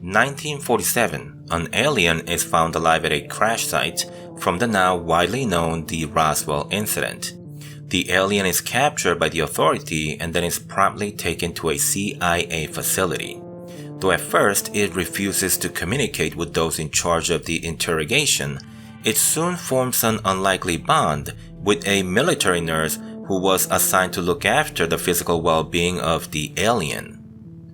1947, an alien is found alive at a crash site from the now widely known the Roswell incident. The alien is captured by the authority and then is promptly taken to a CIA facility. Though at first it refuses to communicate with those in charge of the interrogation, it soon forms an unlikely bond with a military nurse who was assigned to look after the physical well-being of the alien.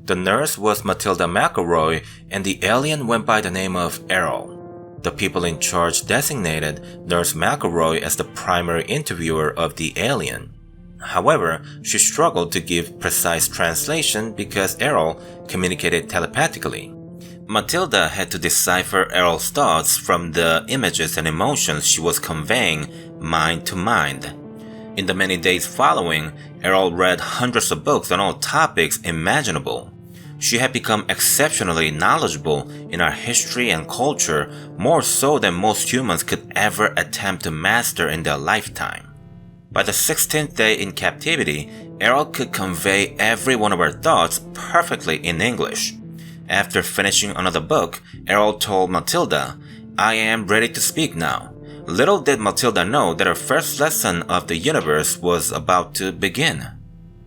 The nurse was Matilda McElroy, and the alien went by the name of Errol. The people in charge designated Nurse McElroy as the primary interviewer of the alien. However, she struggled to give precise translation because Errol communicated telepathically. Matilda had to decipher Errol's thoughts from the images and emotions she was conveying mind to mind. In the many days following, Errol read hundreds of books on all topics imaginable. She had become exceptionally knowledgeable in our history and culture, more so than most humans could ever attempt to master in their lifetime. By the 16th day in captivity, Errol could convey every one of her thoughts perfectly in English. After finishing another book, Errol told Matilda, "I am ready to speak now." Little did Matilda know that her first lesson of the universe was about to begin.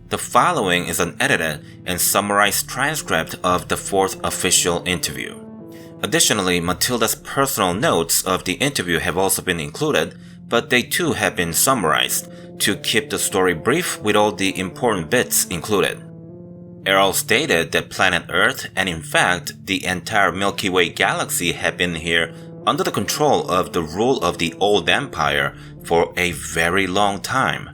The following is an edited and summarized transcript of the fourth official interview. Additionally, Matilda's personal notes of the interview have also been included, but they too have been summarized to keep the story brief with all the important bits included. Errol stated that planet Earth, and in fact the entire Milky Way galaxy, had been here under the control of the rule of the Old Empire for a very long time.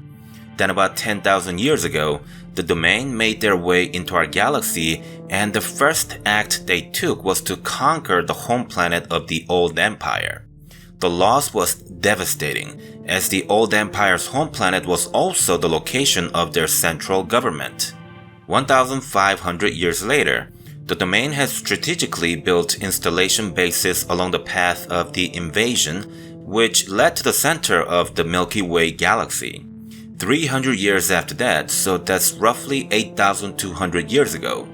Then about 10,000 years ago, the Domain made their way into our galaxy, and the first act they took was to conquer the home planet of the Old Empire. The loss was devastating, as the Old Empire's home planet was also the location of their central government. 1,500 years later, the Domain has strategically built installation bases along the path of the invasion, which led to the center of the Milky Way galaxy. 300 years after that, so that's roughly 8,200 years ago,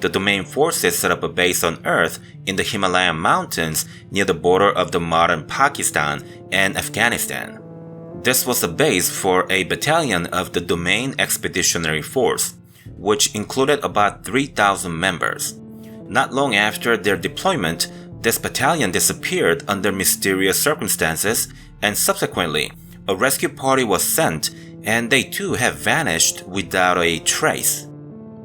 the Domain forces set up a base on Earth in the Himalayan mountains near the border of the modern Pakistan and Afghanistan. This was a base for a battalion of the Domain Expeditionary Force, which included about 3,000 members. Not long after their deployment, this battalion disappeared under mysterious circumstances, and subsequently, a rescue party was sent, and they too have vanished without a trace.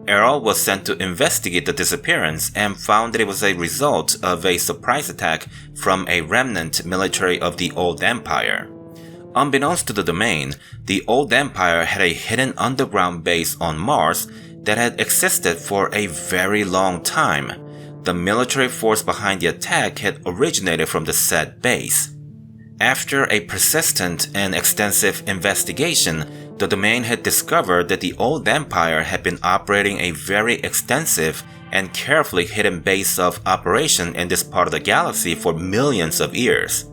Errol was sent to investigate the disappearance and found that it was a result of a surprise attack from a remnant military of the Old Empire. Unbeknownst to the Domain, the Old Empire had a hidden underground base on Mars that had existed for a very long time. The military force behind the attack had originated from the said base. After a persistent and extensive investigation, the Domain had discovered that the Old Empire had been operating a very extensive and carefully hidden base of operation in this part of the galaxy for millions of years.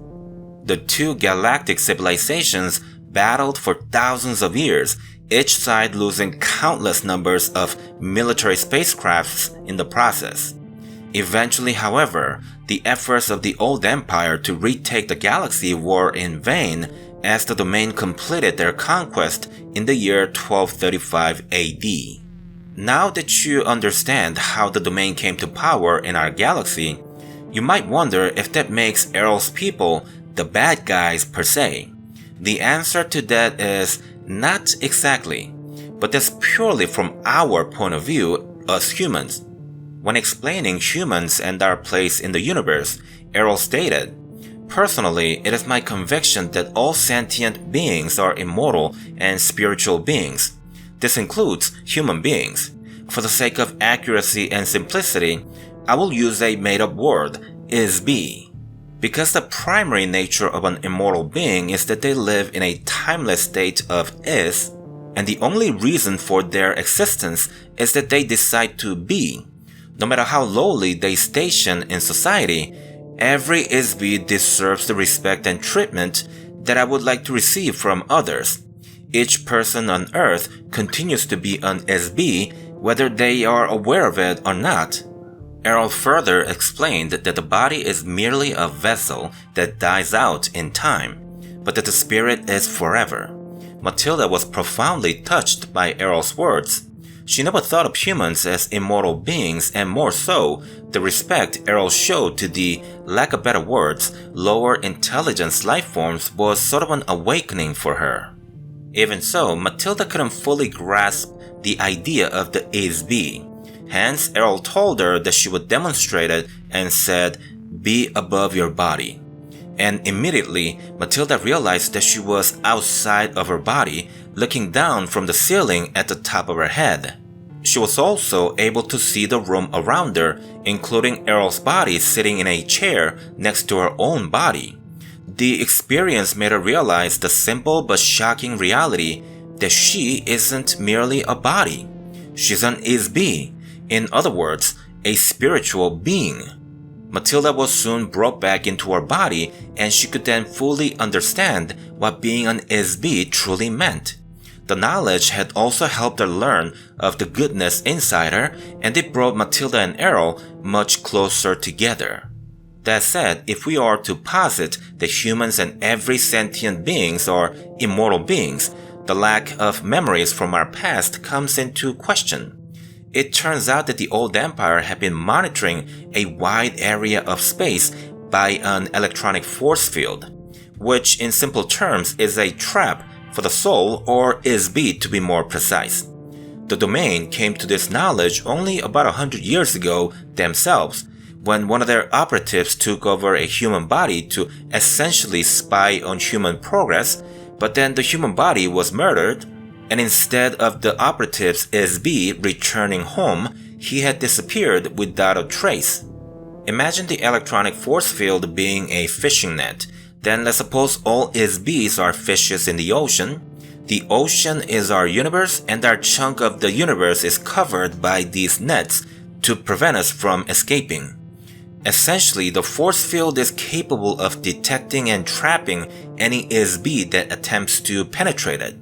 The two galactic civilizations battled for thousands of years, each side losing countless numbers of military spacecrafts in the process. Eventually, however, the efforts of the Old Empire to retake the galaxy were in vain, as the Domain completed their conquest in the year 1235 AD. Now that you understand how the Domain came to power in our galaxy, you might wonder if that makes Errol's people the bad guys per se. The answer to that is not exactly, but that's purely from our point of view as humans. When explaining humans and our place in the universe, Errol stated, "Personally, it is my conviction that all sentient beings are immortal and spiritual beings. This includes human beings. For the sake of accuracy and simplicity, I will use a made-up word, is-be. Because the primary nature of an immortal being is that they live in a timeless state of is, and the only reason for their existence is that they decide to be. No matter how lowly they station in society, every is-be deserves the respect and treatment that I would like to receive from others. Each person on Earth continues to be an is-be, whether they are aware of it or not." Errol further explained that the body is merely a vessel that dies out in time, but that the spirit is forever. Matilda was profoundly touched by Errol's words. She never thought of humans as immortal beings, and more so, the respect Errol showed to the, lack of better words, lower intelligence life forms was sort of an awakening for her. Even so, Matilda couldn't fully grasp the idea of the is-be. Hence, Errol told her that she would demonstrate it and said, "Be above your body." And immediately, Matilda realized that she was outside of her body, looking down from the ceiling at the top of her head. She was also able to see the room around her, including Errol's body sitting in a chair next to her own body. The experience made her realize the simple but shocking reality that she isn't merely a body. She's an is-be, in other words, a spiritual being. Matilda was soon brought back into her body, and she could then fully understand what being an is-be truly meant. The knowledge had also helped her learn of the goodness inside her, and it brought Matilda and Errol much closer together. That said, if we are to posit that humans and every sentient beings are immortal beings, the lack of memories from our past comes into question. It turns out that the old empire had been monitoring a wide area of space by an electronic force field, which in simple terms is a trap for the soul, or is-be to be more precise. The domain came to this knowledge only about 100 years ago themselves, when one of their operatives took over a human body to essentially spy on human progress, but then the human body was murdered, and instead of the operative's is-be returning home, he had disappeared without a trace. Imagine the electronic force field being a fishing net. Then let's suppose all is-be's are fishes in the ocean. The ocean is our universe, and our chunk of the universe is covered by these nets to prevent us from escaping. Essentially, the force field is capable of detecting and trapping any is-be that attempts to penetrate it.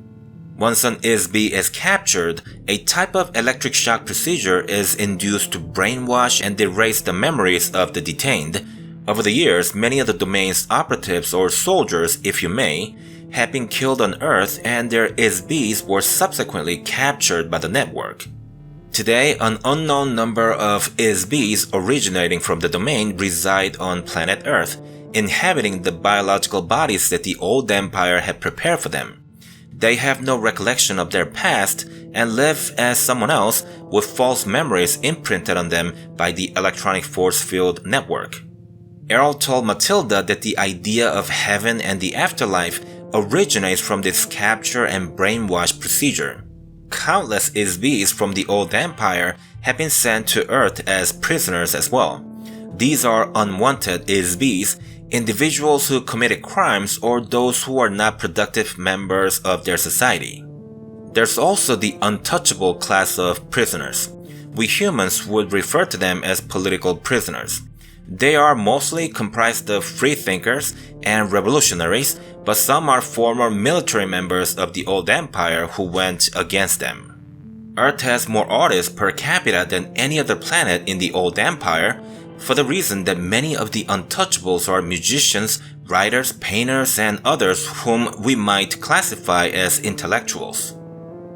Once an is-be is captured, a type of electric shock procedure is induced to brainwash and erase the memories of the detained. Over the years, many of the domain's operatives, or soldiers if you may, have been killed on Earth, and their is-be's were subsequently captured by the network. Today, an unknown number of is-be's originating from the domain reside on planet Earth, inhabiting the biological bodies that the old empire had prepared for them. They have no recollection of their past and live as someone else with false memories imprinted on them by the electronic force field network. Errol told Matilda that the idea of heaven and the afterlife originates from this capture and brainwash procedure. Countless is-be's from the old empire have been sent to Earth as prisoners as well. These are unwanted is-be's, individuals who committed crimes or those who are not productive members of their society. There's also the untouchable class of prisoners. We humans would refer to them as political prisoners. They are mostly comprised of freethinkers and revolutionaries, but some are former military members of the old empire who went against them. Earth has more artists per capita than any other planet in the old empire, for the reason that many of the untouchables are musicians, writers, painters, and others whom we might classify as intellectuals.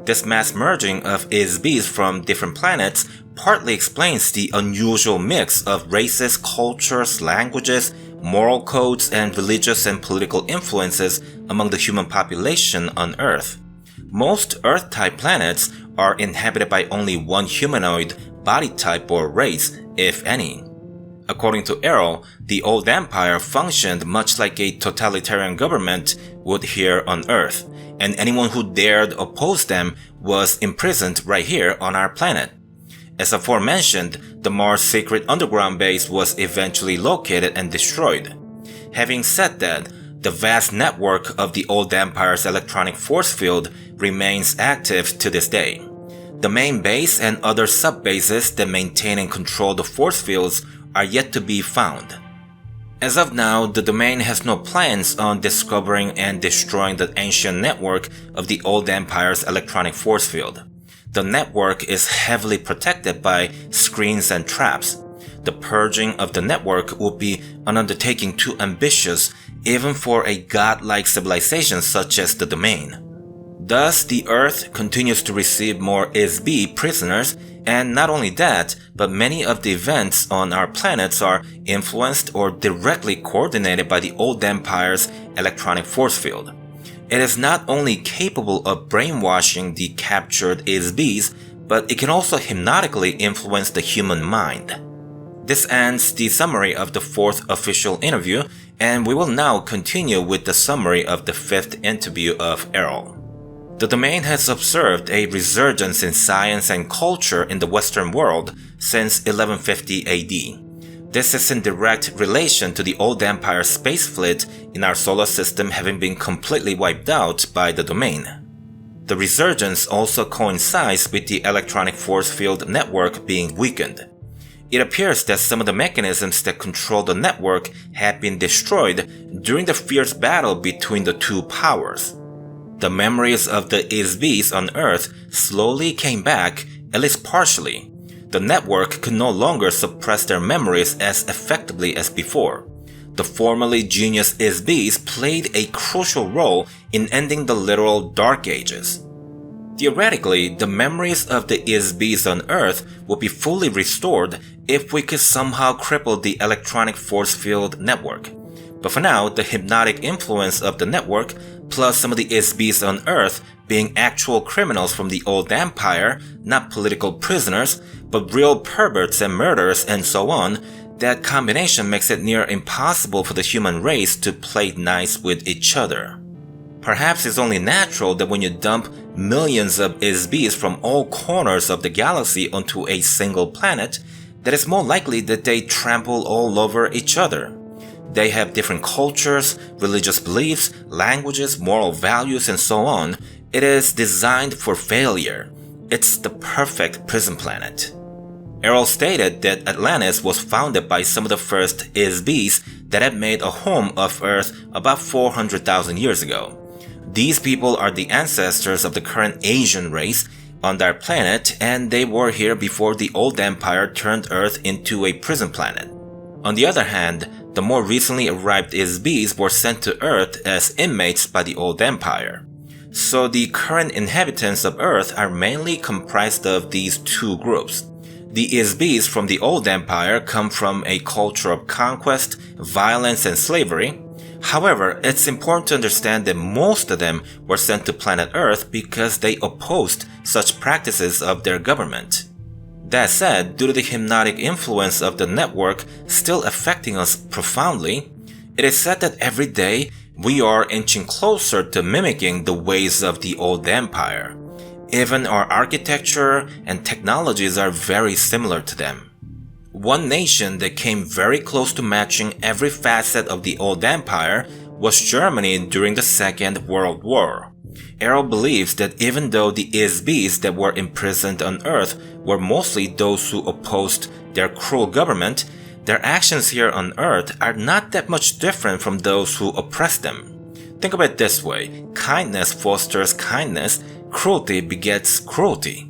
This mass merging of is-be's from different planets partly explains the unusual mix of races, cultures, languages, moral codes, and religious and political influences among the human population on Earth. Most Earth-type planets are inhabited by only one humanoid body type or race, if any. According to Errol, the old empire functioned much like a totalitarian government would here on Earth, and anyone who dared oppose them was imprisoned right here on our planet. As aforementioned, the Mars Secret Underground Base was eventually located and destroyed. Having said that, the vast network of the old empire's electronic force field remains active to this day. The main base and other sub-bases that maintain and control the force fields are yet to be found. As of now, the domain has no plans on discovering and destroying the ancient network of the old empire's electronic force field. The network is heavily protected by screens and traps. the purging of the network would be an undertaking too ambitious even for a godlike civilization such as the Domain. Thus, the Earth continues to receive more ISB prisoners, and not only that, but many of the events on our planets are influenced or directly coordinated by the old Empire's electronic force field. It is not only capable of brainwashing the captured ISBs, but it can also hypnotically influence the human mind. This ends the summary of the 4th official interview, and we will now continue with the summary of the 5th interview of Errol. The Domain has observed a resurgence in science and culture in the Western world since 1150 AD. This is in direct relation to the old Empire space fleet in our solar system having been completely wiped out by the Domain. The resurgence also coincides with the electronic force field network being weakened. It appears that some of the mechanisms that control the network had been destroyed during the fierce battle between the two powers. The memories of the ISBs on Earth slowly came back, at least partially. The network could no longer suppress their memories as effectively as before. The formerly genius ISBs played a crucial role in ending the literal Dark Ages. Theoretically, the memories of the ISBs on Earth would be fully restored if we could somehow cripple the electronic force field network. But for now, the hypnotic influence of the network, plus some of the ISBs on Earth being actual criminals from the old Empire, not political prisoners, but real perverts and murderers and so on, that combination makes it near impossible for the human race to play nice with each other. Perhaps it's only natural that when you dump millions of ISBs from all corners of the galaxy onto a single planet, that it's more likely that they trample all over each other. They have different cultures, religious beliefs, languages, moral values, and so on. It is designed for failure. It's the perfect prison planet. Errol stated that Atlantis was founded by some of the first ISBs that had made a home of Earth about 400,000 years ago. These people are the ancestors of the current Asian race on their planet, and they were here before the old Empire turned Earth into a prison planet. On the other hand, the more recently arrived ISBs were sent to Earth as inmates by the old Empire. So the current inhabitants of Earth are mainly comprised of these two groups. The ISBs from the old Empire come from a culture of conquest, violence, and slavery. However, it's important to understand that most of them were sent to planet Earth because they opposed such practices of their government. That said, due to the hypnotic influence of the network still affecting us profoundly, it is said that every day we are inching closer to mimicking the ways of the old Empire. Even our architecture and technologies are very similar to them. One nation that came very close to matching every facet of the old Empire was Germany during the Second World War. Errol believes that even though the ISBs that were imprisoned on Earth were mostly those who opposed their cruel government, their actions here on Earth are not that much different from those who oppressed them. Think of it this way: kindness fosters kindness, cruelty begets cruelty.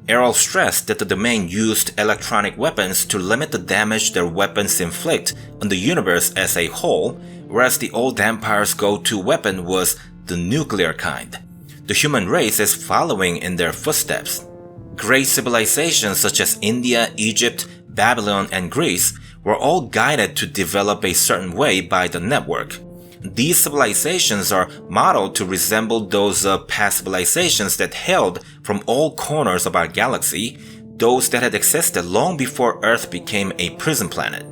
Errol stressed that the Domain used electronic weapons to limit the damage their weapons inflict on the universe as a whole, whereas the old Empire's go-to weapon was the nuclear kind. The human race is following in their footsteps. Great civilizations such as India, Egypt, Babylon, and Greece were all guided to develop a certain way by the network. These civilizations are modeled to resemble those of past civilizations that hailed from all corners of our galaxy, those that had existed long before Earth became a prison planet.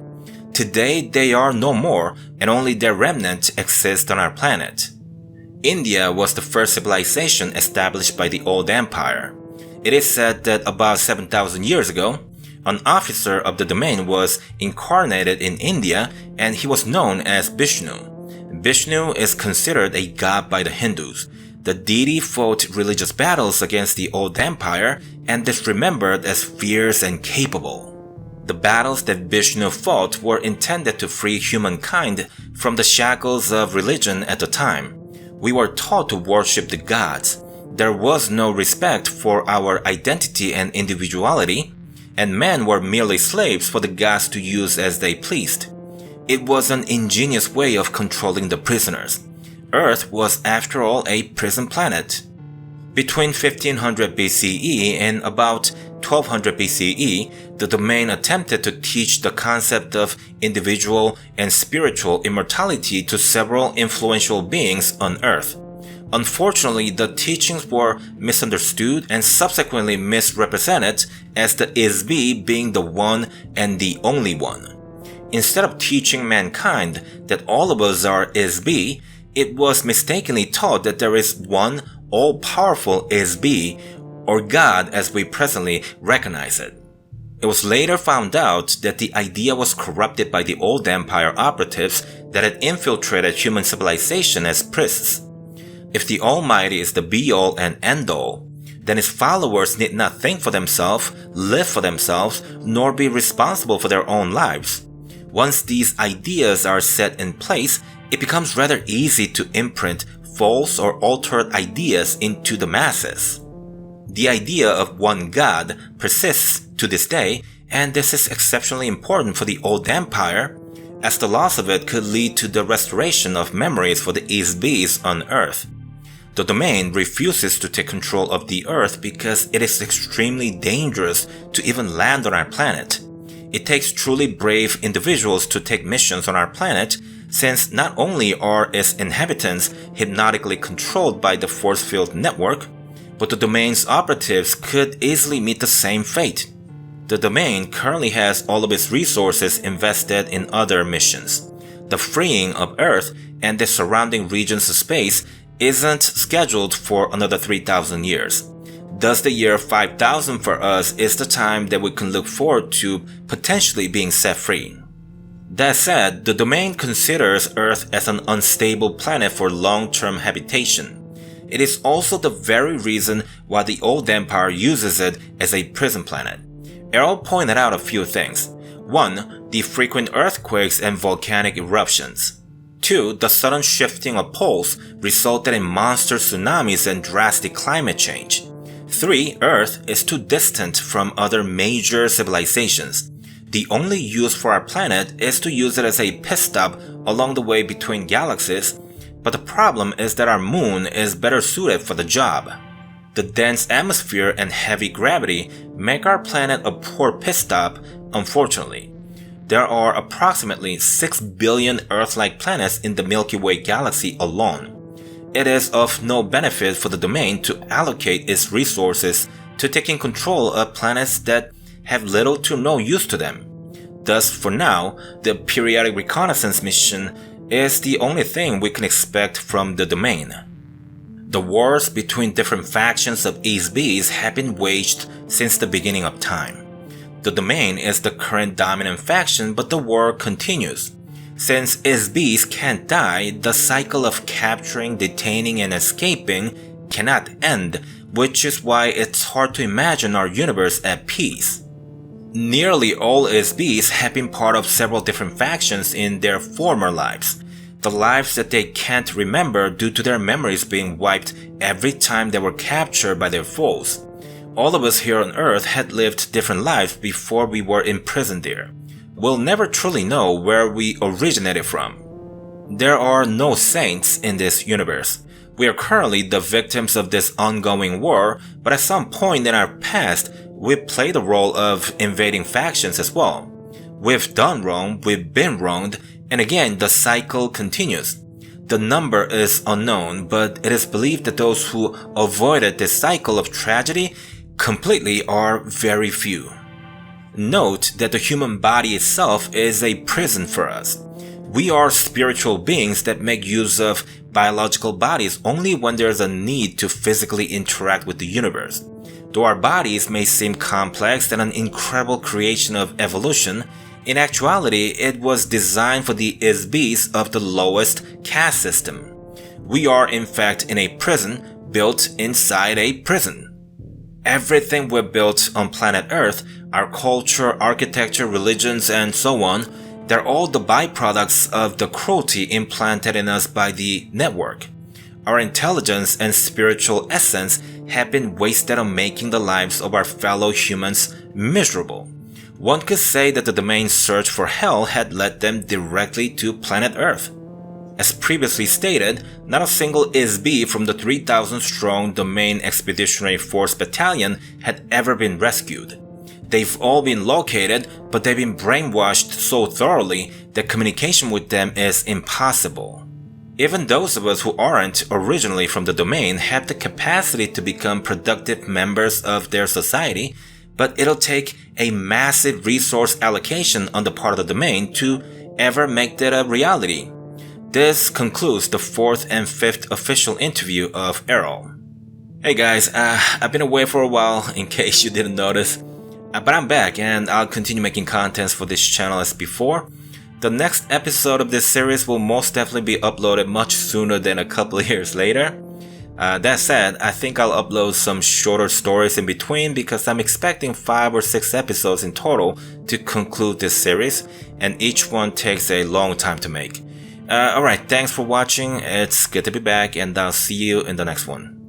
Today, they are no more, and only their remnant exists on our planet. India was the first civilization established by the old Empire. It is said that about 7,000 years ago, an officer of the Domain was incarnated in India, and he was known as Vishnu. Vishnu is considered a god by the Hindus. The deity fought religious battles against the old Empire and is remembered as fierce and capable. The battles that Vishnu fought were intended to free humankind from the shackles of religion at the time. We were taught to worship the gods. There was no respect for our identity and individuality. and men were merely slaves for the gods to use as they pleased. It was an ingenious way of controlling the prisoners. Earth was, after all, a prison planet. Between 1500 BCE and about 1200 BCE, the domain attempted to teach the concept of individual and spiritual immortality to several influential beings on Earth. Unfortunately, the teachings were misunderstood and subsequently misrepresented as the Is-Be being the one and the only one. Instead of teaching mankind that all of us are Is-Be, it was mistakenly taught that there is one all-powerful Is-Be, or God as we presently recognize it. It was later found out that the idea was corrupted by the old empire operatives that had infiltrated human civilization as priests. If the Almighty is the be-all and end-all, then His followers need not think for themselves, live for themselves, nor be responsible for their own lives. Once these ideas are set in place, it becomes rather easy to imprint false or altered ideas into the masses. The idea of one God persists to this day, and this is exceptionally important for the old empire, as the loss of it could lead to the restoration of memories for the Is-Be's on Earth. The domain refuses to take control of the Earth because it is extremely dangerous to even land on our planet. It takes truly brave individuals to take missions on our planet, since not only are its inhabitants hypnotically controlled by the force field network, but the domain's operatives could easily meet the same fate. The domain currently has all of its resources invested in other missions. The freeing of Earth and the surrounding regions of space isn't scheduled for another 3,000 years. Thus the year 5000 for us is the time that we can look forward to potentially being set free. That said, the domain considers Earth as an unstable planet for long-term habitation. It is also the very reason why the old empire uses it as a prison planet. Errol pointed out a few things. 1. The frequent earthquakes and volcanic eruptions. 2. The sudden shifting of poles resulted in monster tsunamis and drastic climate change. 3. Earth is too distant from other major civilizations. The only use for our planet is to use it as a pit stop along the way between galaxies, but the problem is that our moon is better suited for the job. The dense atmosphere and heavy gravity make our planet a poor pit stop, unfortunately. There are approximately 6 billion Earth-like planets in the Milky Way galaxy alone. It is of no benefit for the domain to allocate its resources to taking control of planets that have little to no use to them. Thus, for now, the periodic reconnaissance mission is the only thing we can expect from the domain. The wars between different factions of Is-Be's have been waged since the beginning of time. The domain is the current dominant faction, but the war continues. Since Is-Be's can't die, the cycle of capturing, detaining, and escaping cannot end, which is why it's hard to imagine our universe at peace. Nearly all Is-Be's have been part of several different factions in their former lives. The lives that they can't remember due to their memories being wiped every time they were captured by their foes. All of us here on Earth had lived different lives before we were imprisoned there. We'll never truly know where we originated from. There are no saints in this universe. We are currently the victims of this ongoing war, but at some point in our past, we played the role of invading factions as well. We've done wrong, we've been wronged, and again the cycle continues. The number is unknown, but it is believed that those who avoided this cycle of tragedy completely are very few. Note that the human body itself is a prison for us. We are spiritual beings that make use of biological bodies only when there is a need to physically interact with the universe. Though our bodies may seem complex and an incredible creation of evolution, in actuality it was designed for the Is-Be's of the lowest caste system. We are in fact in a prison built inside a prison. Everything we've built on planet Earth, our culture, architecture, religions, and so on, they're all the byproducts of the cruelty implanted in us by the network. Our intelligence and spiritual essence have been wasted on making the lives of our fellow humans miserable. One could say that the domain's search for hell had led them directly to planet Earth. As previously stated, not a single ISB from the 3,000-strong Domain Expeditionary Force Battalion had ever been rescued. They've all been located, but they've been brainwashed so thoroughly that communication with them is impossible. Even those of us who aren't originally from the Domain have the capacity to become productive members of their society, but it'll take a massive resource allocation on the part of the Domain to ever make that a reality. This concludes the 4th and 5th official interview of Errol. Hey guys, I've been away for a while in case you didn't notice, but I'm back and I'll continue making contents for this channel as before. The next episode of this series will most definitely be uploaded much sooner than a couple of years later. That said, I think I'll upload some shorter stories in between because I'm expecting 5 or 6 episodes in total to conclude this series, and each one takes a long time to make. Alright, thanks for watching, it's good to be back, and I'll see you in the next one.